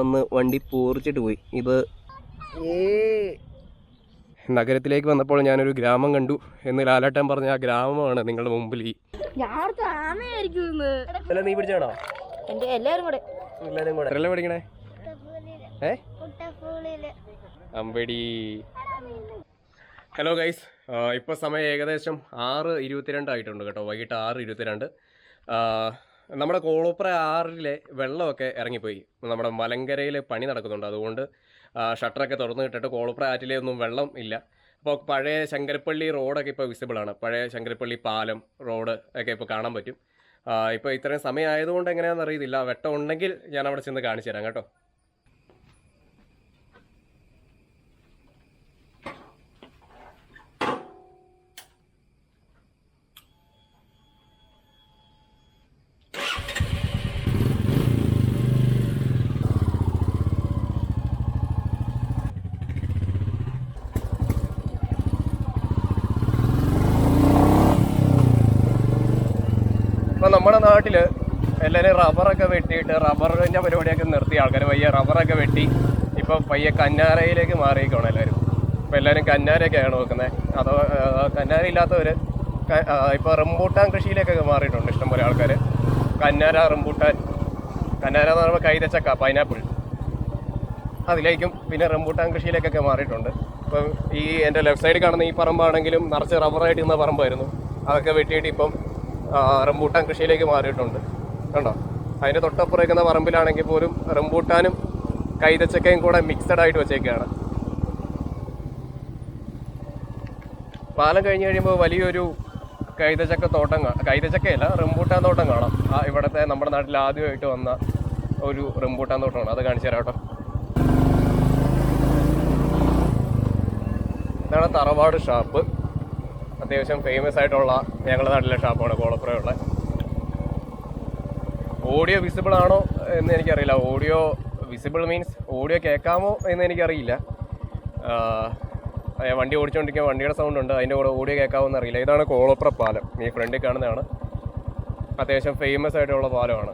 വന്ന് വണ്ടി പൂറിച്ചിട്ട് പോയി. ഇത് നഗരത്തിലേക്ക് വന്നപ്പോൾ ഞാനൊരു ഗ്രാമം കണ്ടു എന്ന് ലാലേട്ടൻ പറഞ്ഞ ആ ഗ്രാമമാണ് നിങ്ങളുടെ മുമ്പിൽ. നീ പിടിച്ചാണോ? എല്ലാരും കൂടെ എല്ലാം പഠിക്കണേ? അമ്പടി. ഹലോ ഗൈസ്, ഇപ്പോൾ സമയം ഏകദേശം 6:22 ആയിട്ടുണ്ട് കേട്ടോ. വൈകിട്ട് 6:22. നമ്മുടെ കോളോപ്ര ആറിലെ വെള്ളമൊക്കെ ഇറങ്ങിപ്പോയി. നമ്മുടെ മലങ്കരയിൽ പണി നടക്കുന്നുണ്ട്, അതുകൊണ്ട് ഷട്ടറൊക്കെ തുറന്നു ഇട്ടിട്ട് കോളോപ്ര ആറ്റിലെ ഒന്നും വെള്ളം ഇല്ല. അപ്പോൾ പഴയ ശങ്കരപ്പള്ളി റോഡൊക്കെ ഇപ്പോൾ വിസിബിളാണ്. പഴയ ശങ്കരപ്പള്ളി പാലം റോഡ് ഒക്കെ ഇപ്പോൾ കാണാൻ പറ്റും. ഇപ്പോൾ ഇത്രയും സമയം ആയതുകൊണ്ട് എങ്ങനെയാണെന്ന് അറിയത്തില്ല. വെട്ടം ഉണ്ടെങ്കിൽ ഞാൻ അവിടെ ചെന്ന് കാണിച്ചു തരാം കേട്ടോ. ഇപ്പം നമ്മുടെ നാട്ടിൽ എല്ലാവരും റബ്ബറൊക്കെ വെട്ടിയിട്ട് റബ്ബറിൻ്റെ പരിപാടിയൊക്കെ നിർത്തി ആൾക്കാർ പയ്യെ റബ്ബറൊക്കെ വെട്ടി ഇപ്പോൾ പയ്യെ കന്നാരയിലേക്ക് മാറിയിരിക്കണം എല്ലാവരും. ഇപ്പോൾ എല്ലാവരും കന്നാരയൊക്കെയാണ് നോക്കുന്നത്. അതോ കന്നാര ഇല്ലാത്തവർ ഇപ്പോൾ റംബൂട്ടാൻ കൃഷിയിലേക്കൊക്കെ മാറിയിട്ടുണ്ട് ഇഷ്ടംപോലെ ആൾക്കാർ. കന്നാര, റംബൂട്ടാൻ. കന്നാര എന്ന് പറയുമ്പോൾ കൈതച്ചക്ക, പൈനാപ്പിൾ, അതിലേക്കും പിന്നെ റംബൂട്ടാൻ കൃഷിയിലേക്കൊക്കെ മാറിയിട്ടുണ്ട്. ഇപ്പം ഈ എൻ്റെ ലെഫ്റ്റ് സൈഡിൽ കാണുന്ന ഈ പറമ്പാണെങ്കിലും നിറച്ച് റബ്ബറായിട്ട് ഇരുന്ന പറമ്പായിരുന്നു. അതൊക്കെ വെട്ടിയിട്ട് ഇപ്പം റംബൂട്ടാൻ കൃഷിയിലേക്ക് മാറിയിട്ടുണ്ട് കണ്ടോ. അതിൻ്റെ തൊട്ടപ്പുറക്കുന്ന പറമ്പിലാണെങ്കിൽ പോലും റംബൂട്ടാനും കൈതച്ചക്കയും കൂടെ മിക്സഡ് ആയിട്ട് വെച്ചേക്കാണ്. പാലം കഴിഞ്ഞ് കഴിയുമ്പോൾ വലിയൊരു കൈതച്ചക്ക തോട്ടം, കൈതച്ചക്കയല്ല റംബൂട്ടാൻ തോട്ടം കാണാം. ഇവിടുത്തെ നമ്മുടെ നാട്ടിൽ ആദ്യമായിട്ട് വന്ന ഒരു റംബൂട്ടാൻ തോട്ടമാണ്. അത് കാണിച്ചു തരാം കേട്ടോ. ഇതാണ് തറവാട് ഷാപ്പ്. അത്യാവശ്യം ഫേമസ് ആയിട്ടുള്ള ഞങ്ങളുടെ നാട്ടിലെ ഷാപ്പാണ് കോളപ്പുറയുള്ള. ഓഡിയോ വിസിബിൾ ആണോ എന്ന് എനിക്കറിയില്ല. ഓഡിയോ വിസിബിൾ മീൻസ് ഓഡിയോ കേൾക്കാമോ എന്ന് എനിക്കറിയില്ല. വണ്ടി ഓടിച്ചുകൊണ്ടിരിക്കുക, വണ്ടിയുടെ സൗണ്ട് ഉണ്ട്, അതിൻ്റെ കൂടെ ഓഡിയോ കേൾക്കാമോ എന്നറിയില്ല. ഇതാണ് കോളപ്പുറ പാലം. ഈ ഫ്രണ്ടിൽ കാണുന്നതാണ്. അത്യാവശ്യം ഫേമസ് ആയിട്ടുള്ള പാലമാണ്.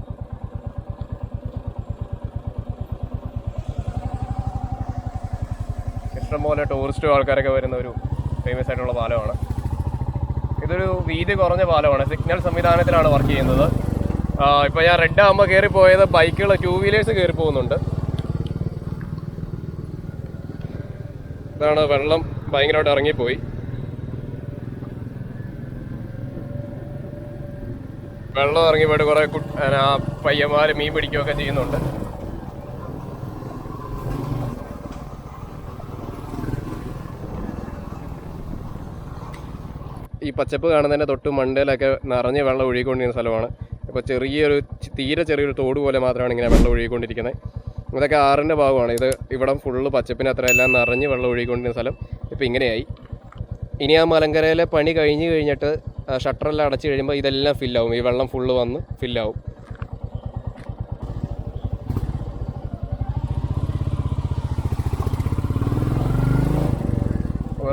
ഇഷ്ടംപോലെ ടൂറിസ്റ്റ് ആൾക്കാരൊക്കെ വരുന്ന ഒരു ഫേമസ് ആയിട്ടുള്ള പാലമാണ്. ഇതൊരു വീതി കുറഞ്ഞ പാലമാണ്. സിഗ്നൽ സംവിധാനത്തിലാണ് വർക്ക് ചെയ്യുന്നത്. ഇപ്പോൾ ഞാൻ റെഡ് ആകുമ്പോൾ കയറിപ്പോയത് ബൈക്കുകൾ, 2 വീലേഴ്സ് കയറി പോകുന്നുണ്ട്. ഇതാണ് വെള്ളം ഭയങ്കരമായിട്ട് ഇറങ്ങിപ്പോയി. വെള്ളം ഇറങ്ങിപ്പോയിട്ട് കുറേ പയ്യന്മാർ മീൻ പിടിക്കുകയൊക്കെ ചെയ്യുന്നുണ്ട്. ഈ പച്ചപ്പ് കാണുന്നതിൻ്റെ തൊട്ട് മണ്ടയിലൊക്കെ നിറഞ്ഞ് വെള്ളം ഒഴുകിക്കൊണ്ടിരിക്കുന്ന സ്ഥലമാണ്. ഇപ്പോൾ തീരെ ചെറിയൊരു തോട് പോലെ മാത്രമാണ് ഇങ്ങനെ വെള്ളം ഒഴുകിക്കൊണ്ടിരിക്കുന്നത്. ഇതൊക്കെ ആറിൻ്റെ ഭാഗമാണ്. ഇവിടെ ഫുള്ള് പച്ചപ്പിന് അത്ര എല്ലാം നിറഞ്ഞ് വെള്ളം ഒഴുകിക്കൊണ്ടിരുന്ന സ്ഥലം ഇപ്പോൾ ഇങ്ങനെയായി. ഇനി ആ മലങ്കരയിലെ പണി കഴിഞ്ഞിട്ട് ഷട്ടറെല്ലാം അടച്ചു കഴിയുമ്പോൾ ഇതെല്ലാം ഫില്ലാവും. ഈ വെള്ളം ഫുള്ള് വന്ന് ഫില്ലാവും.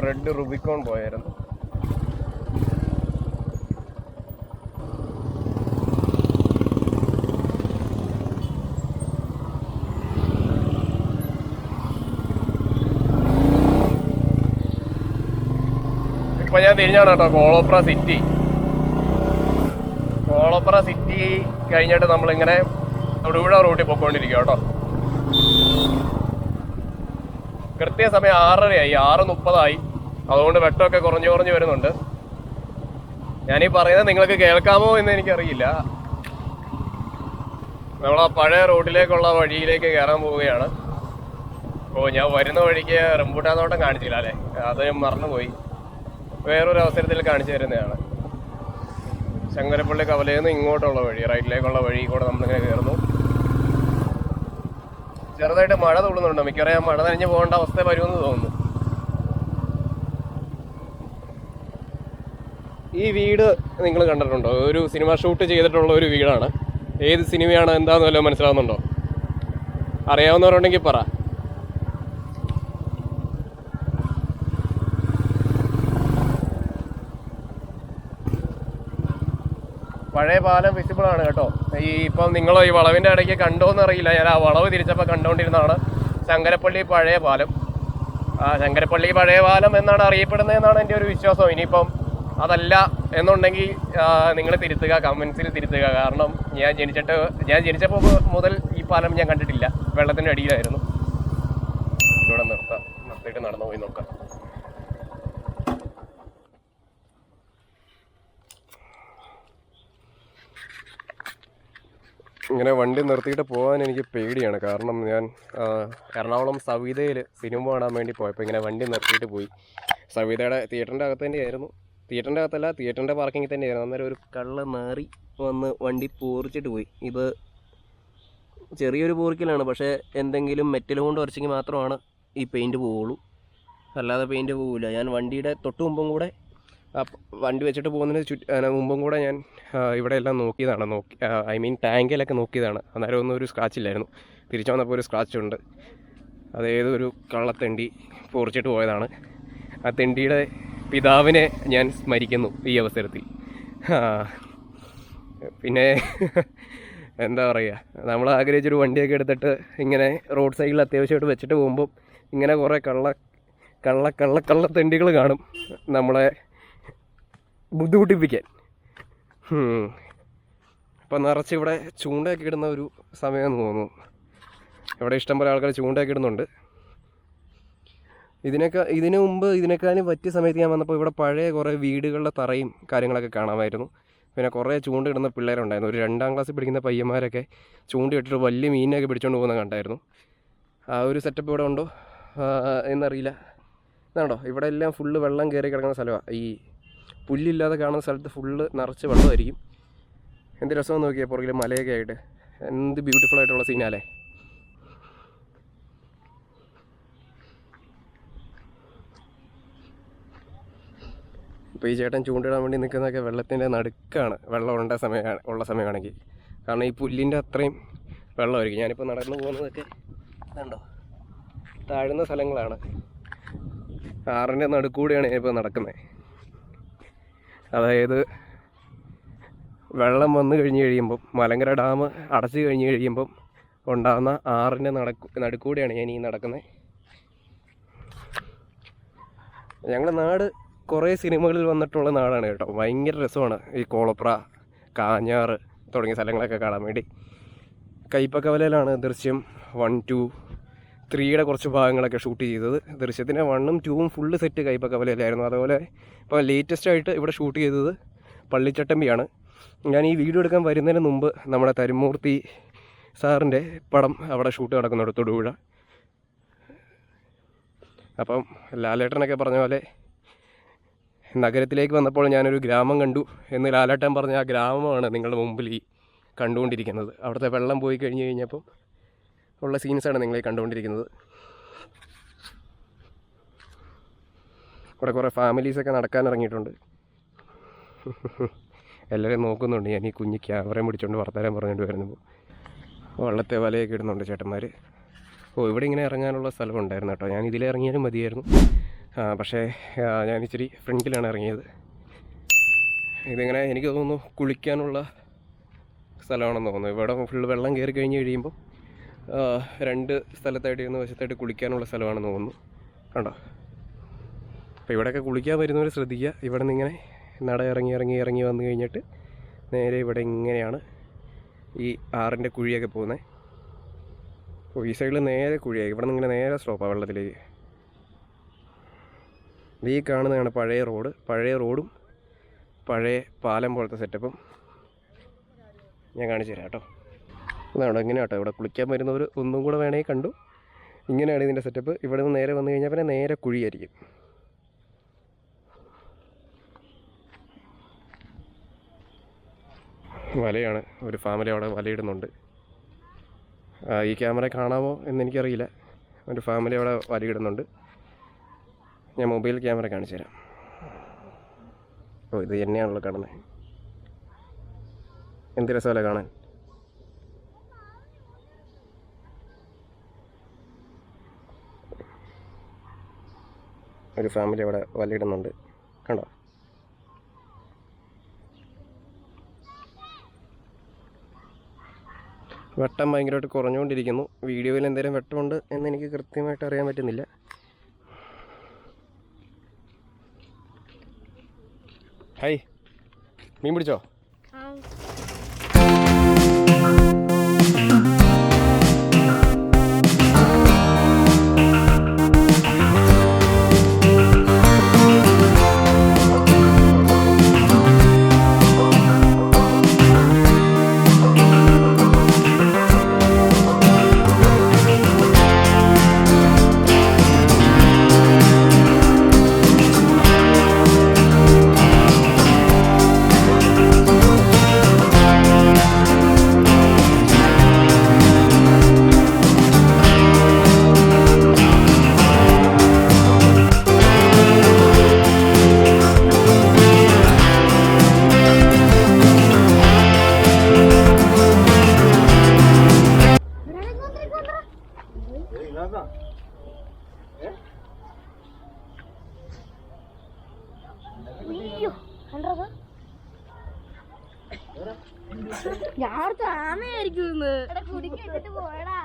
റെഡ് റുബിക്കോൺ പോയായിരുന്നു. ഇപ്പം ഞാൻ തിരിഞ്ഞാണ് കേട്ടോ കോളോപ്ര സിറ്റി. കോളോപ്ര സിറ്റി കഴിഞ്ഞിട്ട് നമ്മളിങ്ങനെ തൊടുപുഴ റൂട്ടിൽ പോയിക്കൊണ്ടിരിക്കുക കേട്ടോ. കൃത്യസമയം 6:30 ആയി, 6:30 അതുകൊണ്ട് വെട്ടമൊക്കെ കുറഞ്ഞു വരുന്നുണ്ട്. ഞാനീ പറയുന്നത് നിങ്ങൾക്ക് കേൾക്കാമോ എന്ന് എനിക്കറിയില്ല. നമ്മൾ ആ പഴയ റോഡിലേക്കുള്ള വഴിയിലേക്ക് കയറാൻ പോവുകയാണ്. ഞാൻ വരുന്ന വഴിക്ക് റംബൂട്ടാൻ തോട്ടം കാണിച്ചില്ല അല്ലേ, അത് മറന്നുപോയി. വേറൊരു അവസരത്തിൽ കാണിച്ചു തരുന്നതാണ്. ശങ്കരപ്പള്ളി കവലയിൽ നിന്ന് ഇങ്ങോട്ടുള്ള വഴി, റൈറ്റിലേക്കുള്ള വഴി കൂടെ നമ്മളിങ്ങനെ കയറുന്നു. ചെറുതായിട്ട് മഴ തുള്ളുന്നുണ്ട്. മിക്കറിയാം മഴ നനഞ്ഞ് പോകേണ്ട അവസ്ഥ വരുമെന്ന് തോന്നുന്നു. ഈ വീട് നിങ്ങൾ കണ്ടിട്ടുണ്ടോ? ഒരു സിനിമ ഷൂട്ട് ചെയ്തിട്ടുള്ള ഒരു വീടാണ്. ഏത് സിനിമയാണ് എന്താണെന്ന് വല്ലതും മനസ്സിലാവുന്നുണ്ടോ? അറിയാവുന്നവരുണ്ടെങ്കിൽ പറ. പഴയ പാലം വിസിബിൾ ആണ് കേട്ടോ. ഇപ്പം നിങ്ങൾ ഈ വളവിൻ്റെ ഇടയ്ക്ക് കണ്ടോന്ന് അറിയില്ല, ഞാൻ ആ വളവ് തിരിച്ചപ്പോൾ കണ്ടുകൊണ്ടിരുന്നതാണ് ശങ്കരപ്പള്ളി പഴയ പാലം. ശങ്കരപ്പള്ളി പഴയ പാലം എന്നാണ് അറിയപ്പെടുന്നതെന്നാണ് എൻ്റെ ഒരു വിശ്വാസം. ഇനിയിപ്പം അതല്ല എന്നുണ്ടെങ്കിൽ നിങ്ങൾ തിരുത്തുക, കമൻസിൽ തിരുത്തുക. കാരണം ഞാൻ ജനിച്ചപ്പോൾ മുതൽ ഈ പാലം ഞാൻ കണ്ടിട്ടില്ല, വെള്ളത്തിൻ്റെ അടിയിലായിരുന്നു. ഇവിടെ നിർത്തിയിട്ട് നടന്നു പോയി നോക്കാം. ഇങ്ങനെ വണ്ടി നിർത്തിയിട്ട് പോകാൻ എനിക്ക് പേടിയാണ്. കാരണം ഞാൻ എറണാകുളം സവിതയിൽ സിനിമ കാണാൻ വേണ്ടി പോയപ്പോൾ ഇങ്ങനെ വണ്ടി നിർത്തിയിട്ട് പോയി. സവിതയുടെ തിയേറ്ററിൻ്റെ അകത്ത് തന്നെയായിരുന്നു, തിയേറ്ററിൻ്റെ അകത്തല്ല, തിയേറ്ററിൻ്റെ പാർക്കിങ്ങിൽ തന്നെയായിരുന്നു. അന്നേരം ഒരു കള്ള നാറി വന്ന് വണ്ടി പോറിച്ചിട്ട് പോയി. ഇത് ചെറിയൊരു പോറിക്കലാണ്, പക്ഷേ എന്തെങ്കിലും മെറ്റൽ കൊണ്ട് ഉരച്ചെങ്കിൽ മാത്രമാണ് ഈ പെയിൻറ്റ് പോവുള്ളൂ, അല്ലാതെ പെയിൻറ്റ് പോവില്ല. ഞാൻ വണ്ടിയുടെ തൊട്ട് മുമ്പും കൂടെ വണ്ടി വെച്ചിട്ട് പോകുന്നതിന് മുമ്പും കൂടെ ഞാൻ ഇവിടെ എല്ലാം നോക്കിയതാണ്, ഐ മീൻ ടാങ്കിലൊക്കെ നോക്കിയതാണ്. അന്നേരം ഒന്നും ഒരു സ്ക്രാച്ച് ഇല്ലായിരുന്നു. തിരിച്ചു വന്നപ്പോൾ ഒരു സ്ക്രാച്ച് ഉണ്ട്. അതേതൊരു കള്ളത്തെണ്ടി പൊറിച്ചിട്ട് പോയതാണ്. ആ തെണ്ടിയുടെ പിതാവിനെ ഞാൻ സ്മരിക്കുന്നു ഈ അവസരത്തിൽ. പിന്നെ എന്താ പറയുക, നമ്മൾ ആഗ്രഹിച്ചൊരു വണ്ടിയൊക്കെ എടുത്തിട്ട് ഇങ്ങനെ റോഡ് സൈഡിൽ അത്യാവശ്യമായിട്ട് വെച്ചിട്ട് പോകുമ്പം ഇങ്ങനെ കുറേ കള്ളത്തെണ്ടികൾ കാണും നമ്മളെ ബുദ്ധിമുട്ടിപ്പിക്കാൻ. ഇപ്പം നിറച്ച് ഇവിടെ ചൂണ്ടയൊക്കെ ഇടുന്ന ഒരു സമയമെന്ന് തോന്നുന്നു. ഇവിടെ ഇഷ്ടംപോലെ ആൾക്കാർ ചൂണ്ടയൊക്കെ ഇടുന്നുണ്ട്. ഇതിനു മുമ്പ് ഇതിനേക്കാളും പറ്റിയ സമയത്ത് ഞാൻ വന്നപ്പോൾ ഇവിടെ പഴയ കുറേ വീടുകളുടെ തറയും കാര്യങ്ങളൊക്കെ കാണാമായിരുന്നു. പിന്നെ കുറേ ചൂണ്ടയിടുന്ന പിള്ളേരുണ്ടായിരുന്നു. ഒരു 2ാം ക്ലാസ്സിൽ പഠിക്കുന്ന പയ്യന്മാരൊക്കെ ചൂണ്ടയിട്ടിട്ട് വലിയ മീനൊക്കെ പിടിച്ചുകൊണ്ട് പോകുന്ന കണ്ടായിരുന്നു. ആ ഒരു സെറ്റപ്പ് ഇവിടെ ഉണ്ടോ എന്നറിയില്ല. ഇതാണോ, ഇവിടെ എല്ലാം ഫുള്ള് വെള്ളം കയറി കിടക്കുന്ന സ്ഥലമാണ്. ഈ പുല്ലില്ലാതെ കാണുന്ന സ്ഥലത്ത് ഫുള്ള് നിറച്ച് വെള്ളമായിരിക്കും. എന്ത് രസമെന്ന് നോക്കിയാൽ പുറകിൽ മലയൊക്കെ ആയിട്ട് എന്ത് ബ്യൂട്ടിഫുൾ ആയിട്ടുള്ള സീനാലേ. ഇപ്പോൾ ഈ ചേട്ടൻ ചൂണ്ടിടാൻ വേണ്ടി നിൽക്കുന്നതൊക്കെ വെള്ളത്തിൻ്റെ നടുക്കാണ്, വെള്ളം ഉള്ള സമയമാണെങ്കിൽ. കാരണം ഈ പുല്ലിൻ്റെ അത്രയും വെള്ളമായിരിക്കും. ഞാനിപ്പോൾ നടന്നു പോകുന്നതൊക്കെ കണ്ടോ, താഴ്ന്ന സ്ഥലങ്ങളാണ്. ആറിൻ്റെ നടുക്കൂടെയാണ് ഞാനിപ്പോൾ നടക്കുന്നത്. അതായത് വെള്ളം വന്നു കഴിഞ്ഞ് കഴിയുമ്പം, മലങ്കര ഡാം അടച്ചു കഴിഞ്ഞ് കഴിയുമ്പം ഉണ്ടാകുന്ന ആറിൻ്റെ നടുക്കൂടെയാണ് ഞാൻ ഈ നടക്കുന്നത്. ഞങ്ങളുടെ നാട് കുറേ സിനിമകളിൽ വന്നിട്ടുള്ള നാടാണ് കേട്ടോ. ഭയങ്കര രസമാണ് ഈ കോളപ്ര, കാഞ്ഞാറ് തുടങ്ങിയ സ്ഥലങ്ങളൊക്കെ കാണാൻ വേണ്ടി. കയ്പക്കവലയിലാണ് ദൃശ്യം 1, 2, 3യുടെ കുറച്ച് ഭാഗങ്ങളൊക്കെ ഷൂട്ട് ചെയ്തത്. ദൃശ്യത്തിൻ്റെ 1ഉം 2ഉം ഫുള്ള് സെറ്റ് കയ്പക്കവലയിലായിരുന്നു. അതുപോലെ ഇപ്പോൾ ലേറ്റസ്റ്റ് ആയിട്ട് ഇവിടെ ഷൂട്ട് ചെയ്തത് പള്ളിച്ചട്ടമ്പിയാണ്. ഞാൻ ഈ വീഡിയോ എടുക്കാൻ വരുന്നതിന് മുമ്പ് നമ്മുടെ തരുമൂർത്തി സാറിൻ്റെ പടം അവിടെ ഷൂട്ട് നടക്കുന്നുണ്ട്, തൊടുപുഴ. അപ്പം ലാലേട്ടനൊക്കെ പറഞ്ഞ പോലെ നഗരത്തിലേക്ക് വന്നപ്പോൾ ഞാനൊരു ഗ്രാമം കണ്ടു എന്ന് ലാലേട്ടൻ പറഞ്ഞ ആ ഗ്രാമമാണ് നിങ്ങളുടെ മുമ്പിൽ ഈ കണ്ടുകൊണ്ടിരിക്കുന്നത്. അവിടുത്തെ വെള്ളം പോയി കഴിഞ്ഞപ്പം ഉള്ള സീൻസാണ് നിങ്ങളീ കണ്ടുകൊണ്ടിരിക്കുന്നത്. ഇവിടെ കുറേ ഫാമിലീസൊക്കെ നടക്കാൻ ഇറങ്ങിയിട്ടുണ്ട്. എല്ലാവരും നോക്കുന്നുണ്ട്. ഞാൻ ഈ കുഞ്ഞ് ക്യാമറയും പിടിച്ചുകൊണ്ട് വർത്തമാനം പറഞ്ഞുകൊണ്ട് വരുമ്പോൾ വള്ളത്തെ വലയൊക്കെ ഇടുന്നുണ്ട് ചേട്ടന്മാർ. ഇവിടെ ഇങ്ങനെ ഇറങ്ങാനുള്ള സ്ഥലം ഉണ്ടായിരുന്നു കേട്ടോ. ഞാൻ ഇതിലേ ഇറങ്ങിയാലും മതിയായിരുന്നു, പക്ഷേ ഞാൻ ഇച്ചിരി ഫ്രണ്ടിലാണ് ഇറങ്ങിയത്. ഇതിങ്ങനെ എനിക്ക് തോന്നുന്നു കുളിക്കാനുള്ള സ്ഥലമാണെന്ന് തോന്നുന്നു. ഇവിടെ ഫുള്ള് വെള്ളം കയറി കഴിഞ്ഞ് കഴിയുമ്പോൾ 2 സ്ഥലത്തായിട്ട് ഇരുന്ന് വശത്തായിട്ട് കുളിക്കാനുള്ള സ്ഥലമാണെന്ന് തോന്നുന്നു. കണ്ടോ, അപ്പോൾ ഇവിടെയൊക്കെ കുളിക്കാൻ വരുന്നവർ ശ്രദ്ധിക്കുക. ഇവിടെ നിന്ന് ഇങ്ങനെ നട ഇറങ്ങി വന്നു കഴിഞ്ഞിട്ട് നേരെ ഇവിടെ ഇങ്ങനെയാണ് ഈ ആറിൻ്റെ കുഴിയൊക്കെ പോകുന്നത്. അപ്പോൾ ഈ സൈഡിൽ നേരെ കുഴിയായി, ഇവിടെ നിന്ന് ഇങ്ങനെ നേരെ സ്ലോപ്പാണ് വെള്ളത്തിലേക്ക്. ഈ കാണുന്നതാണ് പഴയ റോഡ്. പഴയ റോഡും പഴയ പാലം പോലത്തെ സെറ്റപ്പും ഞാൻ കാണിച്ചു തരാം കേട്ടോ. അതാണ് ഇങ്ങനെ കേട്ടോ. ഇവിടെ കുളിക്കാൻ വരുന്നവർ ഒന്നും കൂടെ വേണമെങ്കിൽ കണ്ടു. ഇങ്ങനെയാണ് ഇതിൻ്റെ സെറ്റപ്പ്. ഇവിടെ നിന്ന് നേരെ വന്നു കഴിഞ്ഞാൽ പിന്നെ നേരെ കുഴിയായിരിക്കും. വലയാണ്, ഒരു ഫാമിലി അവിടെ വലയിടുന്നുണ്ട്. ഈ ക്യാമറ കാണാമോ എന്നെനിക്കറിയില്ല. ഒരു ഫാമിലി അവിടെ വലയിടുന്നുണ്ട്. ഞാൻ മൊബൈൽ ക്യാമറ കാണിച്ചു തരാം. ഇത് എന്നെയാണല്ലോ കാണുന്നത്. എന്ത് രസമല്ലേ കാണാൻ. ഒരു ഫാമിലി അവിടെ വലയിടുന്നുണ്ട്, കണ്ടോ. വെട്ടം ഭയങ്കരമായിട്ട് കുറഞ്ഞുകൊണ്ടിരിക്കുന്നു. വീഡിയോയിൽ എന്തെങ്കിലും വെട്ടമുണ്ട് എന്ന് എനിക്ക് കൃത്യമായിട്ട് അറിയാൻ പറ്റുന്നില്ല. ഹായ്, മീൻ പിടിച്ചോ? ഞാനടുത്ത് ആമയായിരിക്കും കുടിക്കിട്ടിട്ട് പോയടാ.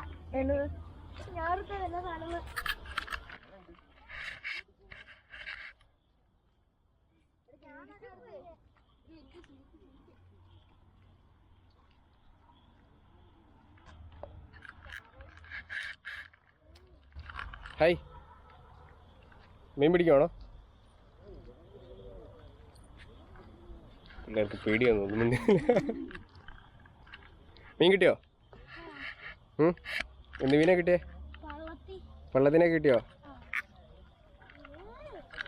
ഞാനടുത്ത് എല്ലാ സാധനങ്ങൾ ഹായ്, മീൻ പിടിക്കുവാണോ? പിള്ളേർക്ക് പേടിയാന്ന് തോന്നുന്നു. മീൻ കിട്ടിയോ? എന്ത് മീനാ കിട്ടിയേ? വെള്ളത്തിനെ കിട്ടിയോ?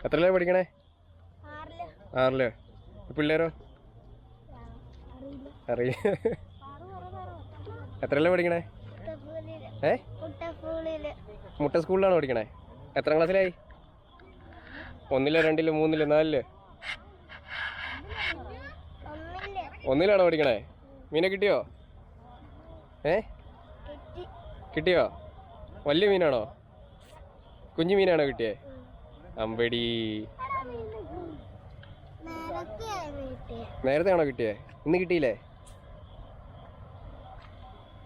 എത്രയിലാ പഠിക്കണേ? 6-ല്. പിള്ളേരോ? അറിയില്ല. എത്രയിലാ പഠിക്കണേ? മുട്ട സ്കൂളിലാണോ പഠിക്കണേ? എത്രാം ക്ലാസ്സിലായി? 1-ല് 2-ല് 3-ല് 4-ല്? 1-ലാണോ പഠിക്കണേ? മീനെ കിട്ടിയോ? കിട്ടിയോ? വലിയ മീനാണോ? കുഞ്ഞു മീനാണോ കിട്ടിയേ? അമ്പടി, നേരത്തെ ആണോ കിട്ടിയേ? ഇന്ന് കിട്ടിയില്ലേ?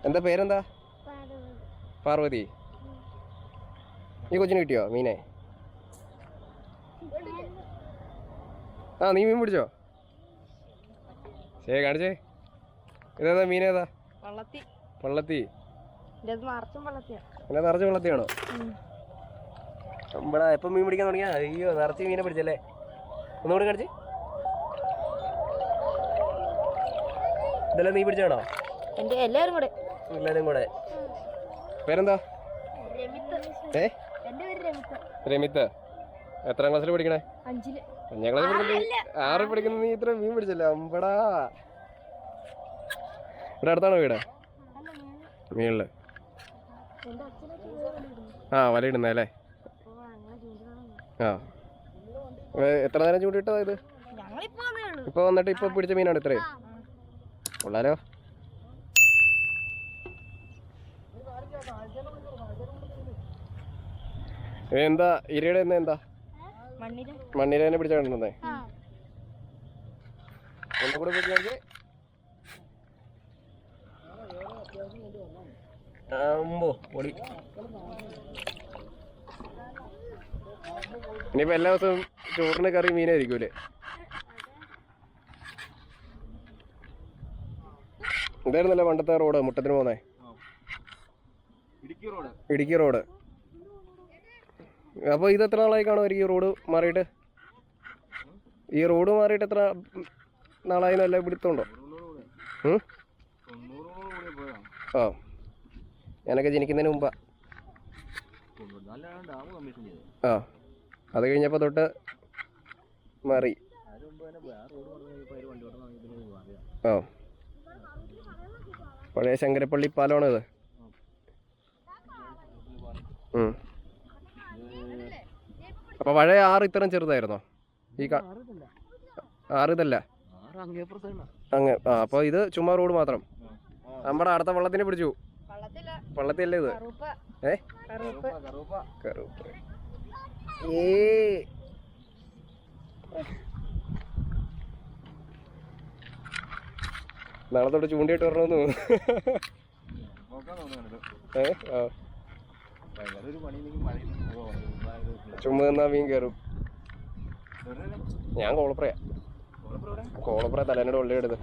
എന്താ പേരെന്താ? പാർവതി. ഈ കൊച്ചിന് കിട്ടിയോ മീനെ? ആ, നീ മീൻ പിടിച്ചോ? ശരി, കാണിച്ചേ. ഇതേതാ മീനേതാ? പള്ളത്തി. പിന്നെ നിറച്ച് വെള്ളത്തിയാണോ? നമ്മളാ എപ്പം മീൻ പിടിക്കാൻ തുടങ്ങിയാ? അയ്യോ, നിറച്ച് മീനെ പിടിച്ചല്ലേ. ഒന്നുകൂടി കാണിച്ച്. ഇതെല്ലാം നീ പിടിച്ചാണോ? എല്ലാരും കൂടെ. പേരെന്താ? രമിത്ത്. എത്രാം ക്ലാസ്സിൽ പഠിക്കണേ? 5ാം ക്ലാസ്സിൽ പഠിക്കുന്ന 6 പഠിക്കുന്ന നീ ഇത്ര മീൻ പിടിച്ചല്ലേ? അമ്പടാ. ഇവിടെ അടുത്താണോ വീട്? മീനില്. ആ, വലയിടുന്ന അല്ലേ? ആ, എത്ര നേരം ചൂണ്ടിട്ടതാ ഇത്? ഇപ്പൊ വന്നിട്ട് ഇപ്പൊ പിടിച്ച മീനാണ് ഇത്രയും? കൊള്ളാലോ. എന്താ ഇരയുടെ എന്താ? മണ്ണിരനെ പിടിച്ചാ കണ്ടേ? കൂടെ പിടിച്ചേ. പൊടി. ഇനിയിപ്പോ എല്ലാ ദിവസവും ചോറിന് കറി മീനായിരിക്കൂലേ? ഇതായിരുന്നല്ലോ പണ്ടത്തെ റോഡ്, മുട്ടത്തിന് പോന്നേ? ഇടുക്കി റോഡ്. അപ്പൊ ഇത് എത്ര നാളായി കാണുമായിരിക്കും ഈ റോഡ് മാറിയിട്ട്? ഈ റോഡ് മാറിയിട്ട് എത്ര നാളായി? നല്ല പിടുത്തമുണ്ടോ? ആ, ഞാനൊക്കെ ജനിക്കുന്നതിന് മുമ്പാ. ആ, അത് കഴിഞ്ഞപ്പോൾ തൊട്ട് മാറി. ആ, പഴയ ശങ്കരപ്പള്ളി പാലമാണോ ഇത്? അപ്പൊ പഴയ ആറ് ഇത്രയും ചെറുതായിരുന്നോ? ഈ 6 ഇതല്ല അങ്ങ്. ആ, അപ്പൊ ഇത് ചുമ്മാ റോഡ് മാത്രം. നമ്മുടെ അടുത്ത വള്ളത്തിനെ പിടിച്ചു. വള്ളത്തിയല്ലേ ഇത്? കറുപ്പ്. നാളെ തൊട്ട് ചൂണ്ടിയിട്ട് വരണമെന്ന് തോന്നുന്നു. ചുമ്മാ നിന്നാ മീൻ കയറും. ഞാൻ കോളപ്രയാ, കോളപ്ര തലേനോട് ഉള്ളിയെടുത്ത്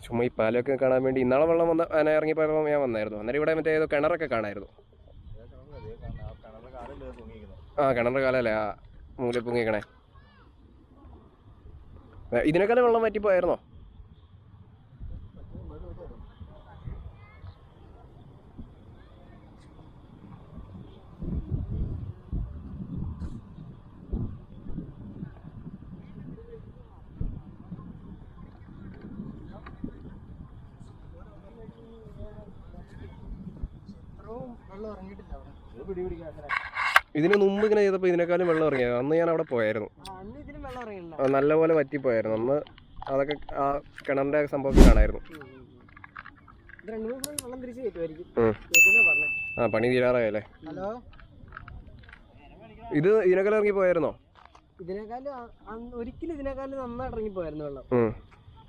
ചുമ്മാ ഈ പാലൊക്കെ കാണാൻ വേണ്ടി. ഇന്നാളെ വെള്ളം വന്ന അതിനെ ഇറങ്ങിപ്പോയപ്പോൾ ഞാൻ വന്നായിരുന്നു. അന്നേരം ഇവിടെ മറ്റേ ഏതോ കിണറൊക്കെ കാണായിരുന്നു. ആ കിണറിൻ്റെ കാലല്ലേ ആ മൂല പൊങ്ങിക്കണേ. ഇതിനേക്കാളും വെള്ളം പറ്റിപ്പോയായിരുന്നോ? ഇതിന് മുമ്പ് ഇങ്ങനെ ചെയ്തപ്പോൾ ഇതിനേക്കാളും വെള്ളം ഇറങ്ങിയത്. അന്ന് ഞാൻ അവിടെ പോയായിരുന്നു, നല്ലപോലെ വറ്റിപ്പോയായിരുന്നു. അന്ന് അതൊക്കെ ആ കിണറിന്റെ സംഭവം കാണായിരുന്നു. ആ പണി തീരാറായല്ലേ? ഇത് ഇതിനേക്കാളും ഇറങ്ങി പോയായിരുന്നോ? ഒരിക്കലും ഇതിനേക്കാളും നന്നായി ഇറങ്ങി പോയായിരുന്നു വെള്ളം.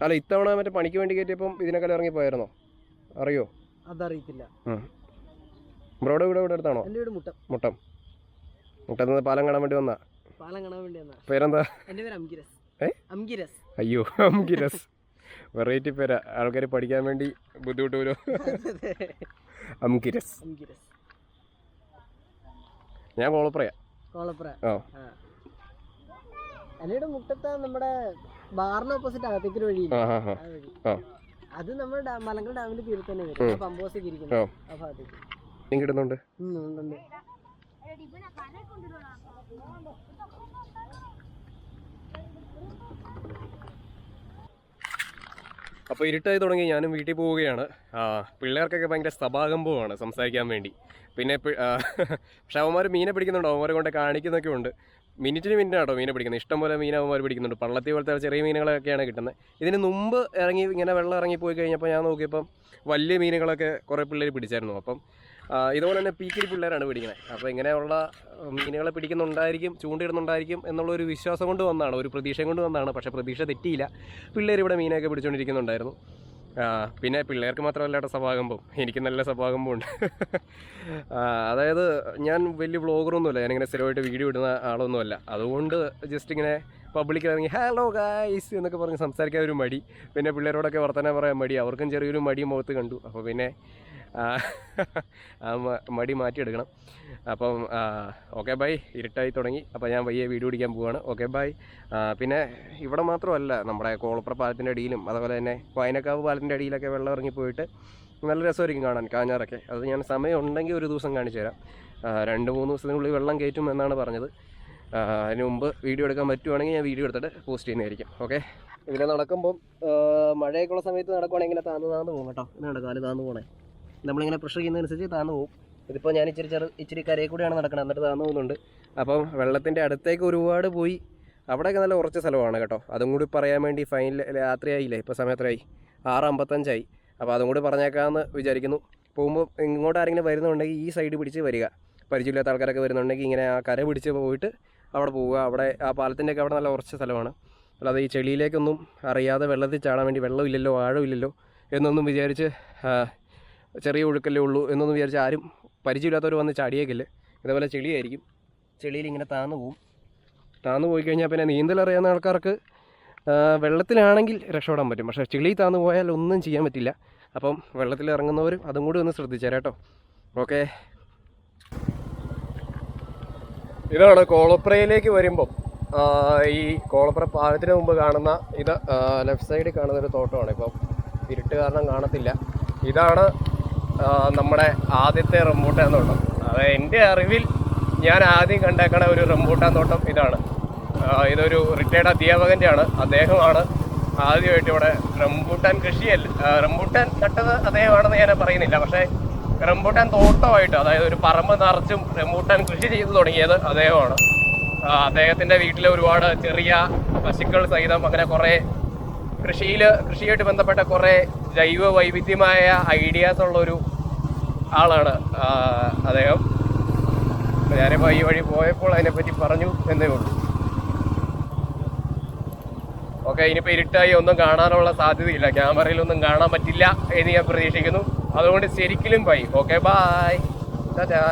അല്ല ഇത്തവണ മറ്റേ പണിക്ക് വേണ്ടി കയറ്റിയപ്പം ഇതിനേക്കാളും ഇറങ്ങി പോയായിരുന്നോ? അറിയോ? അതറിയത്തില്ല. ബ്രോയുടെ വീട് ഇവിടെ അടുത്താണോ? എൻ്റെ വീട് മുട്ടം. മുട്ടം. മുട്ടത്ത് പാലം കാണാൻ വേണ്ടി വന്നാ? പാലം കാണാൻ വേണ്ടി വന്നാ. പേരെന്താ? എൻ്റെ പേര് അംഗിരസ്. അംഗിരസ്. അയ്യോ അംഗിരസ്, വെറൈറ്റി പേരാ. ആൾക്കാർ പഠിക്കാൻ വേണ്ടി ബുദ്ധിമുട്ട് വരും. അംഗിരസ്. ഞാൻ കോളപ്രയാ. കോളപ്ര. എൻ്റെ മുട്ടത്ത് നമ്മുടെ ബാറിന് ഓപ്പോസിറ്റ് അകത്തേക്ക് ഒരു വഴി. അത് നമ്മുടെ മലങ്കര ഡാമിന്റെ തീരെ തന്നെ വരും. പമ്പ് ഹൗസ് ഒക്കെ ഇരിക്കുന്നു ആ ഭാഗത്തേക്ക്. കിട്ടുന്നുണ്ട്. അപ്പോൾ ഇരുട്ടായി തുടങ്ങി. ഞാനും വീട്ടിൽ പോവുകയാണ്. പിള്ളേർക്കൊക്കെ ഭയങ്കര സഭാകമ്പമാണ് സംസാരിക്കാൻ വേണ്ടി. പിന്നെ പക്ഷെ അവന്മാർ മീനെ പിടിക്കുന്നുണ്ട്, അവന്മാരെ കൊണ്ട് കാണിക്കുന്നൊക്കെ ഉണ്ട്. മിനിറ്റിന് മിനിറ്റാണോ മീനെ പിടിക്കുന്നത്. ഇഷ്ടംപോലെ മീൻ അവന്മാർ പിടിക്കുന്നുണ്ട്. പള്ളത്തി പോലത്തെ ചെറിയ മീനുകളൊക്കെയാണ് കിട്ടുന്നത്. ഇതിന് മുമ്പ് ഇറങ്ങി ഇങ്ങനെ വെള്ളം ഇറങ്ങി പോയി കഴിഞ്ഞപ്പോൾ ഞാൻ നോക്കിയപ്പം വലിയ മീനുകളൊക്കെ കുറേ പിള്ളേർ പിടിച്ചായിരുന്നു. അപ്പം ഇതുപോലെ തന്നെ പീക്കിരി പിള്ളേരാണ് പിടിക്കുന്നത്. അപ്പോൾ ഇങ്ങനെയുള്ള മീനുകളെ പിടിക്കുന്നുണ്ടായിരിക്കും, ചൂണ്ടിടുന്നുണ്ടായിരിക്കും എന്നുള്ളൊരു വിശ്വാസം കൊണ്ട് വന്നതാണ്, ഒരു പ്രതീക്ഷയും കൊണ്ട് വന്നതാണ്. പക്ഷേ പ്രതീക്ഷ തെറ്റിയില്ല. പിള്ളേർ ഇവിടെ മീനൊക്കെ പിടിച്ചുകൊണ്ടിരിക്കുന്നുണ്ടായിരുന്നു. പിന്നെ പിള്ളേർക്ക് മാത്രമല്ലാത്ത സഭാകമ്പം, എനിക്ക് നല്ല സഭാകമ്പമുണ്ട്. അതായത് ഞാൻ വലിയ വ്ളോഗറൊന്നുമല്ല, ഞാനിങ്ങനെ സ്ഥിരമായിട്ട് വീഡിയോ ഇടുന്ന ആളൊന്നുമല്ല. അതുകൊണ്ട് ജസ്റ്റ് ഇങ്ങനെ പബ്ലിക്കിൽ ഇറങ്ങി ഹലോ ഗായ്സ് എന്നൊക്കെ പറഞ്ഞ് സംസാരിക്കാൻ ഒരു മടി. പിന്നെ പിള്ളേരോടൊക്കെ വർത്തമാനം പറയാൻ മടി. അവർക്കും ചെറിയൊരു മടി മുഖത്ത് കണ്ടു. അപ്പോൾ പിന്നെ ആ മടി മാറ്റിയെടുക്കണം. അപ്പം ഓക്കെ ബൈ. ഇരുട്ടായി തുടങ്ങി. അപ്പോൾ ഞാൻ വയ്യ വീഡിയോ പിടിക്കാൻ പോവുകയാണ്. Okay bye. പിന്നെ ഇവിടെ മാത്രമല്ല, നമ്മുടെ കോളപ്ര പാലത്തിൻ്റെ അടിയിലും അതുപോലെ തന്നെ വയനക്കാവ് പാലത്തിൻ്റെ അടിയിലൊക്കെ വെള്ളം ഇറങ്ങിപ്പോയിട്ട് നല്ല രസമായിരിക്കും കാണാൻ കാഞ്ഞാറൊക്കെ. അത് ഞാൻ സമയം ഉണ്ടെങ്കിൽ ഒരു ദിവസം കാണിച്ചു തരാം. 2-3 ദിവസത്തിനുള്ളിൽ വെള്ളം കയറ്റും എന്നാണ് പറഞ്ഞത്. അതിന് മുമ്പ് വീഡിയോ എടുക്കാൻ പറ്റുവാണെങ്കിൽ ഞാൻ വീഡിയോ എടുത്തിട്ട് പോസ്റ്റ് ചെയ്യുന്നതായിരിക്കും. ഓക്കെ. ഇതിൽ നടക്കുമ്പം മഴയൊക്കെയുള്ള സമയത്ത് നടക്കുവാണെങ്കിൽ താന്ന് പോകും കേട്ടോ. എന്നാണ് കാല് താന്ന് പോകണേ. നമ്മളിങ്ങനെ പ്രഷർ ചെയ്യുന്നതനുസരിച്ച് താന്ന് പോകും. ഇതിപ്പോൾ ഞാൻ ഇച്ചിരി കരയിൽ കൂടിയാണ് നടക്കുന്നത്, എന്നിട്ട് താന്ന് പോകുന്നുണ്ട്. അപ്പം വെള്ളത്തിൻ്റെ അടുത്തേക്ക് ഒരുപാട് പോയി. അവിടെയൊക്കെ നല്ല ഉറച്ച സ്ഥലമാണ് കേട്ടോ. അതും കൂടി പറയാൻ വേണ്ടി ഫൈനൽ രാത്രിയായില്ലേ, ഇപ്പോൾ സമയത്രയായി 6:55. അപ്പോൾ അതും കൂടി പറഞ്ഞേക്കാമെന്ന് വിചാരിക്കുന്നു. പോകുമ്പോൾ ഇങ്ങോട്ട് ആരെങ്കിലും വരുന്നുണ്ടെങ്കിൽ ഈ സൈഡ് പിടിച്ച് വരിക. പരിചയമില്ലാത്ത ആൾക്കാരൊക്കെ വരുന്നുണ്ടെങ്കിൽ ഇങ്ങനെ ആ കര പിടിച്ച് പോയിട്ട് അവിടെ പോവുക. അവിടെ ആ പാലത്തിൻ്റെയൊക്കെ അവിടെ നല്ല ഉറച്ച സ്ഥലമാണ്. അല്ലാതെ ഈ ചെളിയിലേക്കൊന്നും അറിയാതെ വെള്ളത്തിൽ ചാടാൻ വേണ്ടി വെള്ളമില്ലല്ലോ ആഴമില്ലല്ലോ എന്നൊന്നും വിചാരിച്ച് ചെറിയ ഒഴുക്കല്ലേ ഉള്ളൂ എന്നൊന്നും വിചാരിച്ച് ആരും പരിചയമില്ലാത്തവർ വന്ന് ചാടിയേക്കില്ല. ഇതേപോലെ ചെളിയായിരിക്കും. ചെളിയിൽ ഇങ്ങനെ താന്നു പോവും. താന്നു പോയി കഴിഞ്ഞാൽ പിന്നെ നീന്തൽ അറിയാവുന്ന ആൾക്കാർക്ക് വെള്ളത്തിലാണെങ്കിൽ രക്ഷപ്പെടാൻ പറ്റും. പക്ഷേ ചെളി താന്നു പോയാൽ ഒന്നും ചെയ്യാൻ പറ്റില്ല. അപ്പം വെള്ളത്തിൽ ഇറങ്ങുന്നവരും അതും കൂടി ഒന്ന് ശ്രദ്ധിച്ചേരാ കേട്ടോ. ഓക്കെ. ഇതാണ് കോളപ്രയിലേക്ക് വരുമ്പം ഈ കോളപ്ര പാലത്തിന് മുമ്പ് കാണുന്ന ഇത് ലെഫ്റ്റ് സൈഡിൽ കാണുന്നൊരു തോട്ടമാണ്. ഇപ്പം ഇരുട്ട് കാരണം കാണത്തില്ല. ഇതാണ് നമ്മുടെ ആദ്യത്തെ റംബൂട്ടാൻ തോട്ടം. അത് എൻ്റെ അറിവിൽ ഞാൻ ആദ്യം കണ്ടേക്കണ ഒരു റംബൂട്ടാൻ തോട്ടം ഇതാണ്. ഇതൊരു റിട്ടയർഡ് അധ്യാപകൻ്റെ ആണ്. അദ്ദേഹമാണ് ആദ്യമായിട്ട് ഇവിടെ റംബൂട്ടാൻ കൃഷിയല്ല, റംബൂട്ടാൻ നട്ടത് അദ്ദേഹമാണെന്ന് ഞാൻ പറയുന്നില്ല. പക്ഷേ റംബൂട്ടാൻ തോട്ടമായിട്ട്, അതായത് ഒരു പറമ്പ് നിറച്ചും റംബൂട്ടാൻ കൃഷി ചെയ്തു തുടങ്ങിയത് അദ്ദേഹമാണ്. അദ്ദേഹത്തിൻ്റെ വീട്ടിൽ ഒരുപാട് ചെറിയ പശുക്കൾ സഹിതം അങ്ങനെ കുറേ കൃഷിയായിട്ട് ബന്ധപ്പെട്ട കുറേ ജൈവ വൈവിധ്യമായ ഐഡിയാസ് ഉള്ളൊരു ആളാണ് അദ്ദേഹം. ഞാനിപ്പോൾ ഈ വഴി പോയപ്പോൾ അതിനെപ്പറ്റി പറഞ്ഞു എന്നേ ഉള്ളൂ. ഓക്കെ, ഇനിയിപ്പോൾ ഇരുട്ടായി ഒന്നും കാണാനുള്ള സാധ്യതയില്ല, ക്യാമറയിലൊന്നും കാണാൻ പറ്റില്ല എന്ന് ഞാൻ പ്രതീക്ഷിക്കുന്നു. അതുകൊണ്ട് ശരിക്കും ബൈ. Okay, by, Tata.